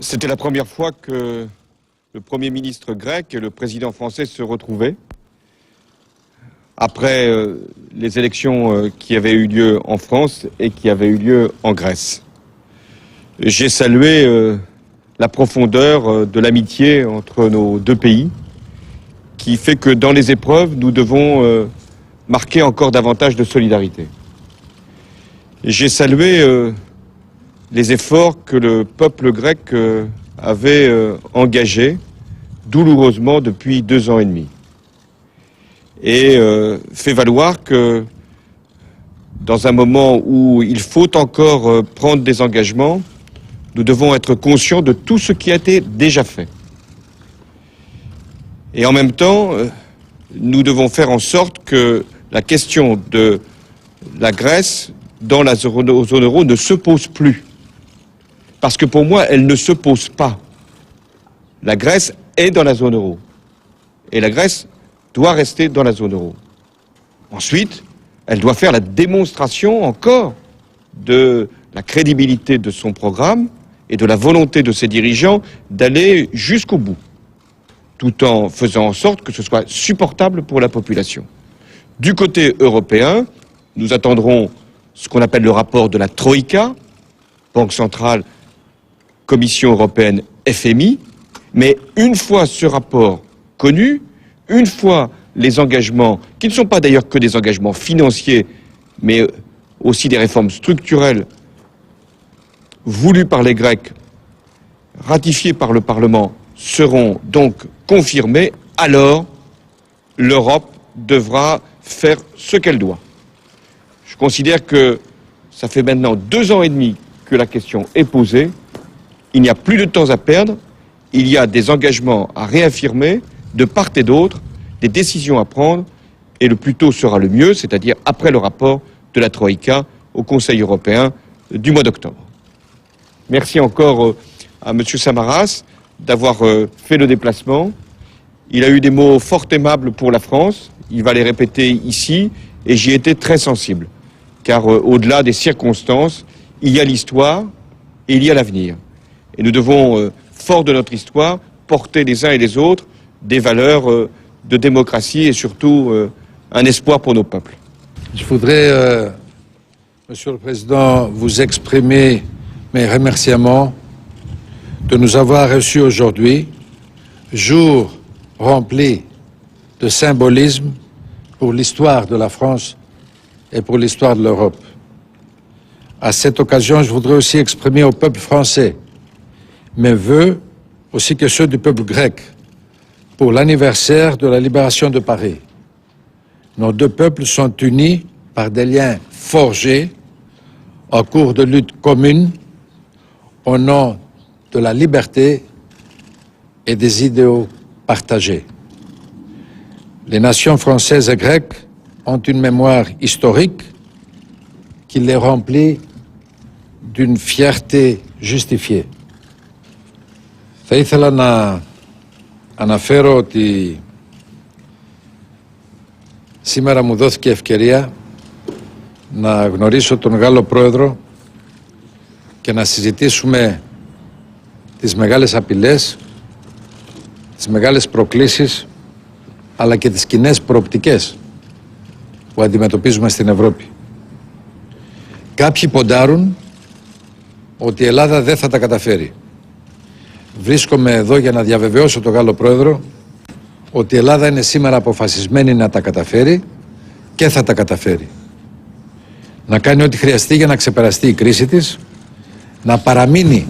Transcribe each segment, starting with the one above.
C'était la première fois que le Premier ministre grec et le président français se retrouvaient après les élections qui avaient eu lieu en France et qui avaient eu lieu en Grèce. J'ai salué la profondeur de l'amitié entre nos deux pays qui fait que dans les épreuves, nous devons marquer encore davantage de solidarité. J'ai salué les efforts que le peuple grec avait engagés douloureusement depuis 2 ans et demi. Et fait valoir que dans un moment où il faut encore prendre des engagements, nous devons être conscients de tout ce qui a été déjà fait. Et en même temps, nous devons faire en sorte que la question de la Grèce dans la zone euro ne se pose plus. Parce que pour moi, elle ne se pose pas. La Grèce est dans la zone euro. Et la Grèce doit rester dans la zone euro. Ensuite, elle doit faire la démonstration encore de la crédibilité de son programme et de la volonté de ses dirigeants d'aller jusqu'au bout, tout en faisant en sorte que ce soit supportable pour la population. Du côté européen, nous attendrons ce qu'on appelle le rapport de la Troïka, Banque centrale, Commission européenne, FMI, mais une fois ce rapport connu, une fois les engagements, qui ne sont pas d'ailleurs que des engagements financiers, mais aussi des réformes structurelles voulues par les Grecs, ratifiées par le Parlement, seront donc confirmées, alors l'Europe devra faire ce qu'elle doit. Je considère que ça fait maintenant 2 ans et demi que la question est posée. Il n'y a plus de temps à perdre. Il y a des engagements à réaffirmer de part et d'autre, des décisions à prendre, et le plus tôt sera le mieux, c'est-à-dire après le rapport de la Troïka au Conseil européen du mois d'octobre. Merci encore à M. Samaras d'avoir fait le déplacement. Il a eu des mots fort aimables pour la France. Il va les répéter ici, et j'y étais très sensible. Car au-delà des circonstances, il y a l'histoire et il y a l'avenir. Et nous devons, forts de notre histoire, porter les uns et les autres des valeurs de démocratie et surtout un espoir pour nos peuples. Je voudrais, Monsieur le Président, vous exprimer mes remerciements de nous avoir reçus aujourd'hui, jour rempli de symbolisme pour l'histoire de la France et pour l'histoire de l'Europe. À cette occasion, je voudrais aussi exprimer au peuple français mes vœux, aussi que ceux du peuple grec, pour l'anniversaire de la libération de Paris. Nos deux peuples sont unis par des liens forgés au cours de luttes communes au nom de la liberté et des idéaux partagés. Les nations françaises et grecques ont une mémoire historique qui les remplit d'une fierté justifiée. Θα ήθελα να αναφέρω ότι σήμερα μου δόθηκε ευκαιρία να γνωρίσω τον Γάλλο Πρόεδρο και να συζητήσουμε τις μεγάλες απειλές, τις μεγάλες προκλήσεις, αλλά και τις κοινές προοπτικές που αντιμετωπίζουμε στην Ευρώπη. Κάποιοι ποντάρουν ότι η Ελλάδα δεν θα τα καταφέρει. Βρίσκομαι εδώ για να διαβεβαιώσω τον Γάλλο Πρόεδρο ότι η Ελλάδα είναι σήμερα αποφασισμένη να τα καταφέρει και θα τα καταφέρει. Να κάνει ό,τι χρειαστεί για να ξεπεραστεί η κρίση της, να παραμείνει,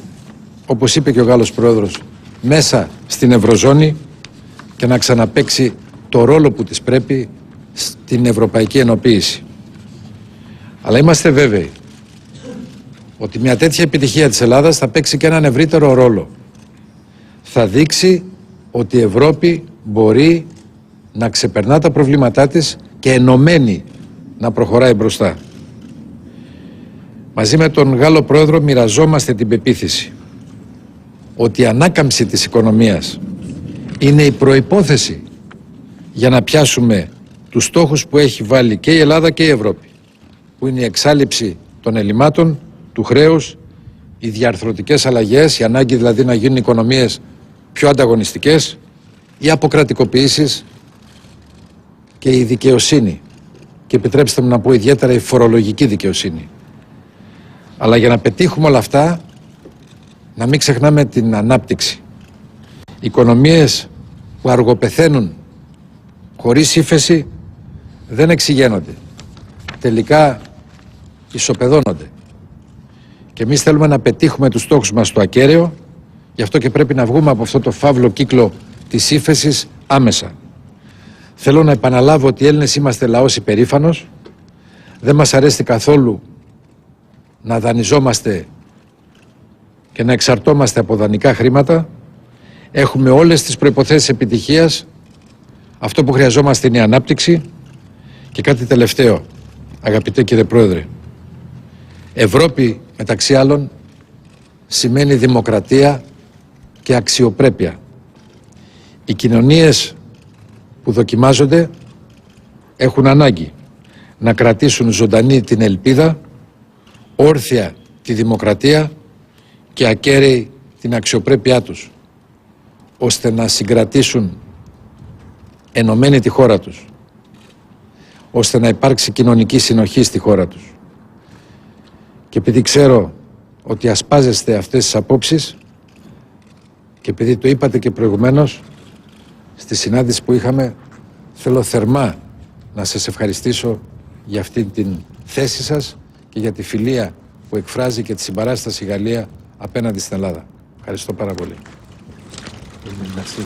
όπως είπε και ο Γάλλος Πρόεδρος, μέσα στην Ευρωζώνη και να ξαναπαίξει το ρόλο που της πρέπει στην ευρωπαϊκή ενοποίηση. Αλλά είμαστε βέβαιοι ότι μια τέτοια επιτυχία της Ελλάδας θα παίξει και έναν ευρύτερο ρόλο. Θα δείξει ότι η Ευρώπη μπορεί να ξεπερνά τα προβλήματά της και ενωμένη να προχωράει μπροστά. Μαζί με τον Γάλλο Πρόεδρο μοιραζόμαστε την πεποίθηση ότι η ανάκαμψη της οικονομίας είναι η προϋπόθεση για να πιάσουμε τους στόχους που έχει βάλει και η Ελλάδα και η Ευρώπη, που είναι η εξάλειψη των ελλημάτων, του χρέους οι διαρθρωτικές αλλαγές, η ανάγκη δηλαδή να γίνουν οικονομίες πιο ανταγωνιστικές, οι αποκρατικοποιήσεις και η δικαιοσύνη. Και επιτρέψτε μου να πω ιδιαίτερα η φορολογική δικαιοσύνη. Αλλά για να πετύχουμε όλα αυτά, να μην ξεχνάμε την ανάπτυξη. Οικονομίες που αργοπεθαίνουν χωρίς ύφεση δεν εξηγένονται. Τελικά ισοπεδώνονται. Και εμείς θέλουμε να πετύχουμε τους στόχους μας στο ακέραιο, γι' αυτό και πρέπει να βγούμε από αυτό το φαύλο κύκλο της ύφεσης άμεσα. Θέλω να επαναλάβω ότι οι Έλληνες είμαστε λαός υπερήφανος, δεν μας αρέσει καθόλου να δανειζόμαστε και να εξαρτώμαστε από δανεικά χρήματα. Έχουμε όλες τις προϋποθέσεις επιτυχίας. Αυτό που χρειαζόμαστε είναι η ανάπτυξη. Και κάτι τελευταίο, αγαπητέ κύριε Πρόεδρε. Ευρώπη, μεταξύ άλλων, σημαίνει δημοκρατία και αξιοπρέπεια. Οι κοινωνίες που δοκιμάζονται έχουν ανάγκη να κρατήσουν ζωντανή την ελπίδα, όρθια τη δημοκρατία και ακέραιη την αξιοπρέπειά τους, ώστε να συγκρατήσουν ενωμένη τη χώρα τους, ώστε να υπάρξει κοινωνική συνοχή στη χώρα τους. Και επειδή ξέρω ότι ασπάζεστε αυτές τις απόψεις και επειδή το είπατε και προηγουμένως στη συνάντηση που είχαμε, θέλω θερμά να σας ευχαριστήσω για αυτή την θέση σας και για τη φιλία που εκφράζει και τη συμπαράσταση η Γαλλία απέναντι στην Ελλάδα. Ευχαριστώ πάρα πολύ.